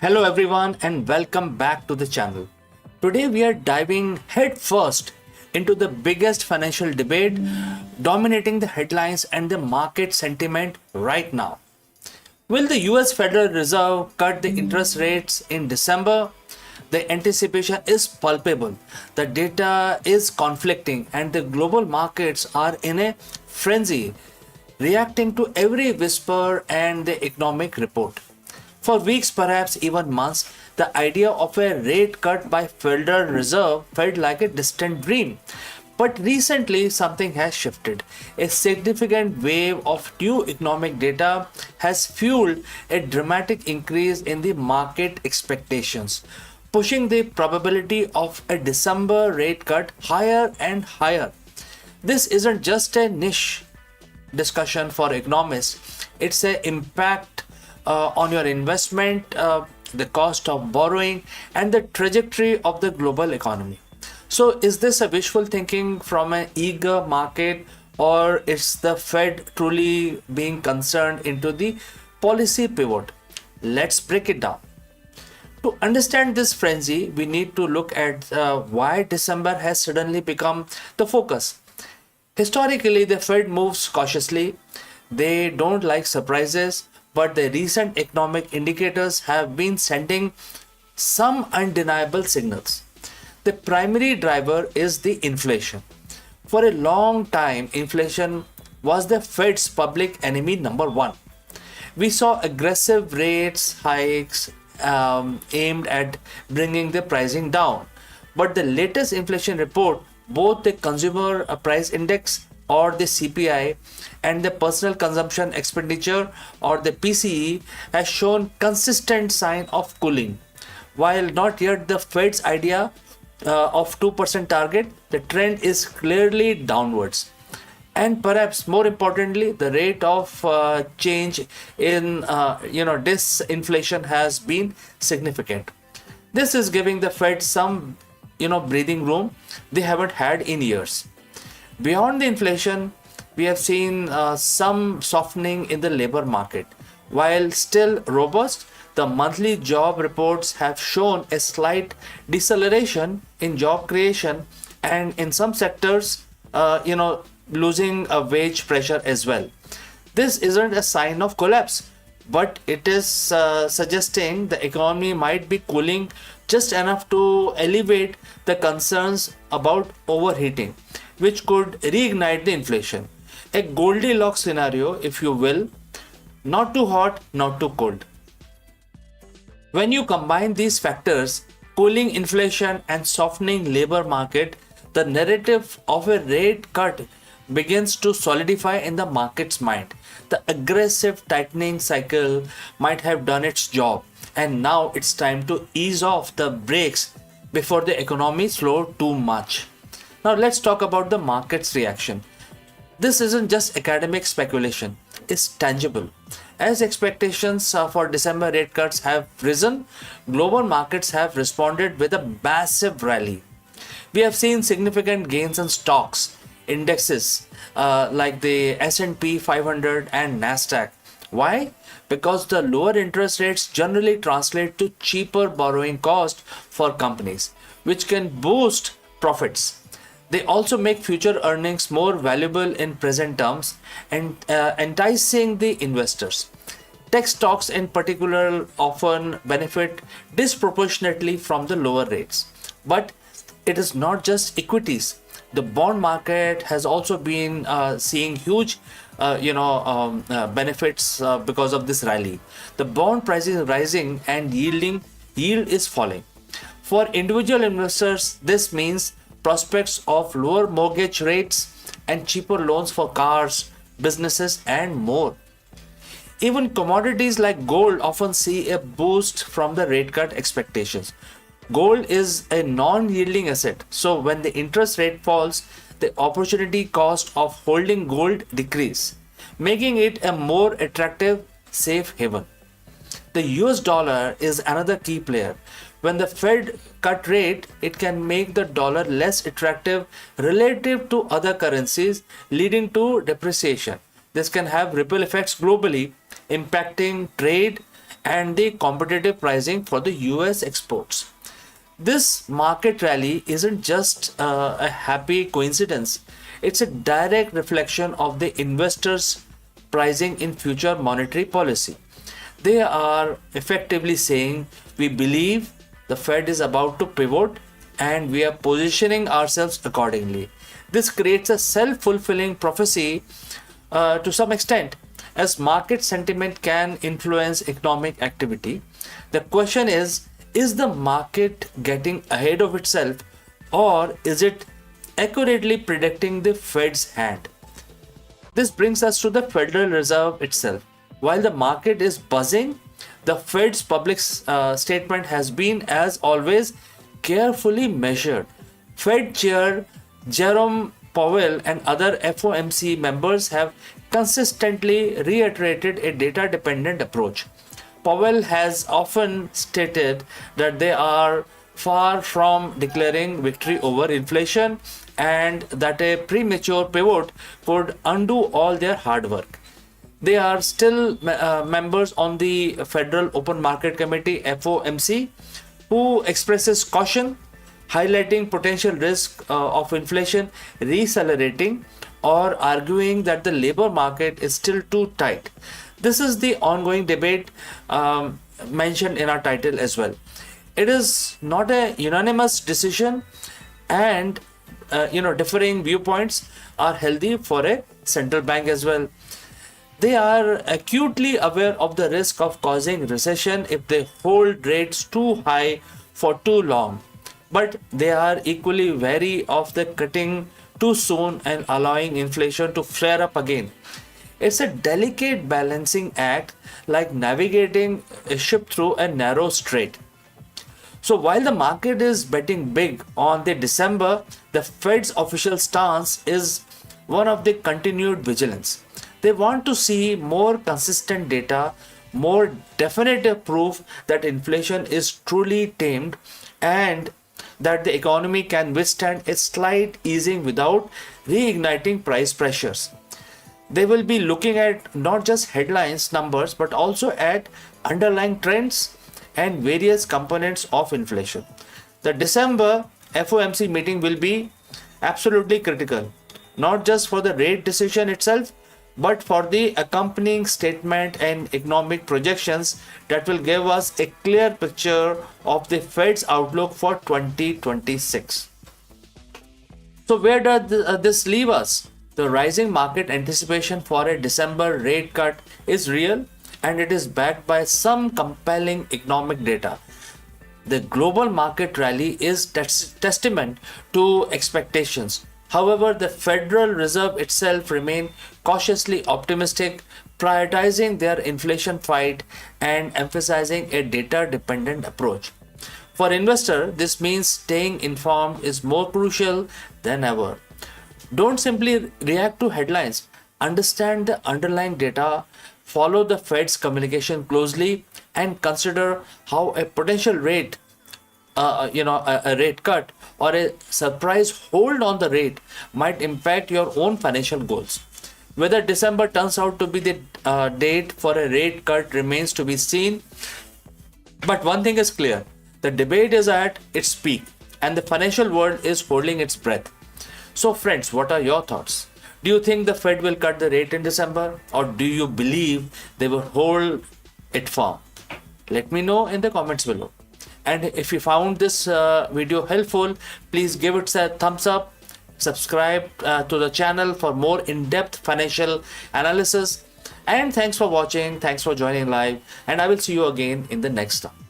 Hello everyone and welcome back to the channel. Today we are diving headfirst into the biggest financial debate dominating the headlines and the market sentiment right now. Will the US Federal Reserve cut the interest rates in December? The anticipation is palpable. The data is conflicting and the global markets are in a frenzy, reacting to every whisper and the economic report. For weeks, perhaps even months, the idea of a rate cut by Federal Reserve felt like a distant dream. But recently, something has shifted. A significant wave of new economic data has fueled a dramatic increase in the market expectations, pushing the probability of a December rate cut higher and higher. This isn't just a niche discussion for economists, it's an impact on your investment, the cost of borrowing, and the trajectory of the global economy. So, is this a wishful thinking from an eager market, or is the Fed truly being concerned into the policy pivot? Let's break it down. To understand this frenzy, we need to look at why December has suddenly become the focus. Historically, the Fed moves cautiously. They don't like surprises, but the recent economic indicators have been sending some undeniable signals. The primary driver is the inflation. For a long time, inflation was the Fed's public enemy number one. We saw aggressive rates hikes aimed at bringing the pricing down. But the latest inflation report, both the consumer price index or the CPI and the personal consumption expenditure or the PCE, has shown consistent sign of cooling. While not yet the Fed's idea of 2% target, the trend is clearly downwards. And perhaps more importantly, the rate of change in disinflation has been significant. This is giving the Fed some breathing room they haven't had in years. Beyond the inflation, we have seen some softening in the labor market. While still robust, the monthly job reports have shown a slight deceleration in job creation, and in some sectors, losing a wage pressure as well. This isn't a sign of collapse, but it is suggesting the economy might be cooling just enough to alleviate the concerns about overheating, which could reignite the inflation. A Goldilocks scenario, if you will, not too hot, not too cold. When you combine these factors, cooling inflation and softening labor market, the narrative of a rate cut begins to solidify in the market's mind. The aggressive tightening cycle might have done its job, and now it's time to ease off the brakes before the economy slows too much. Now let's talk about the market's reaction. This isn't just academic speculation, it's tangible. As expectations for December rate cuts have risen, global markets have responded with a massive rally. We have seen significant gains in stocks, indexes like the S&P 500 and Nasdaq. Why? Because the lower interest rates generally translate to cheaper borrowing cost for companies, which can boost profits. They also make future earnings more valuable in present terms and enticing the investors. Tech stocks in particular often benefit disproportionately from the lower rates. But it is not just equities. The bond market has also been seeing huge benefits because of this rally. The bond price is rising and yield is falling. For individual investors, this means prospects of lower mortgage rates and cheaper loans for cars, businesses, and more. Even commodities like gold often see a boost from the rate cut expectations. Gold is a non-yielding asset, so when the interest rate falls, the opportunity cost of holding gold decrease, making it a more attractive safe haven. The US dollar is another key player. When the Fed cut rate, it can make the dollar less attractive relative to other currencies, leading to depreciation. This can have ripple effects globally, impacting trade and the competitive pricing for the US exports. This market rally isn't just a happy coincidence, it's a direct reflection of the investors' pricing in future monetary policy. They are effectively saying, we believe the Fed is about to pivot and we are positioning ourselves accordingly. This creates a self fulfilling prophecy to some extent, as market sentiment can influence economic activity. The question is the market getting ahead of itself, or is it accurately predicting the Fed's hand? This brings us to the Federal Reserve itself. While the market is buzzing, the Fed's public statement has been, as always, carefully measured. Fed Chair Jerome Powell and other FOMC members have consistently reiterated a data dependent approach. Powell has often stated that they are far from declaring victory over inflation and that a premature pivot could undo all their hard work. They are still members on the Federal Open Market Committee (FOMC), who expresses caution, highlighting potential risk of inflation reaccelerating or arguing that the labor market is still too tight. This is the ongoing debate mentioned in our title as well. It is not a unanimous decision, and differing viewpoints are healthy for a central bank as well. They are acutely aware of the risk of causing recession if they hold rates too high for too long, but they are equally wary of the cutting too soon and allowing inflation to flare up again. It's a delicate balancing act, like navigating a ship through a narrow strait. So while the market is betting big on the December, the Fed's official stance is one of the continued vigilance. They want to see more consistent data, more definitive proof that inflation is truly tamed and that the economy can withstand a slight easing without reigniting price pressures. They will be looking at not just headlines numbers but also at underlying trends and various components of inflation. The December FOMC meeting will be absolutely critical, not just for the rate decision itself, but for the accompanying statement and economic projections that will give us a clear picture of the Fed's outlook for 2026. So where does this leave us? The rising market anticipation for a December rate cut is real, and it is backed by some compelling economic data. The global market rally is testament to expectations. However, the Federal Reserve itself remains cautiously optimistic, prioritizing their inflation fight and emphasizing a data-dependent approach. For investors, this means staying informed is more crucial than ever. Don't simply react to headlines. Understand the underlying data, follow the Fed's communication closely, and consider how a potential a rate cut or a surprise hold on the rate might impact your own financial goals. Whether December turns out to be the date for a rate cut remains to be seen. But one thing is clear, the debate is at its peak and the financial world is holding its breath. So friends, what are your thoughts? Do you think the Fed will cut the rate in December, or do you believe they will hold it firm? Let me know in the comments below. And if you found this video helpful, please give it a thumbs up, subscribe to the channel for more in-depth financial analysis. And thanks for watching, thanks for joining live, and I will see you again in the next one.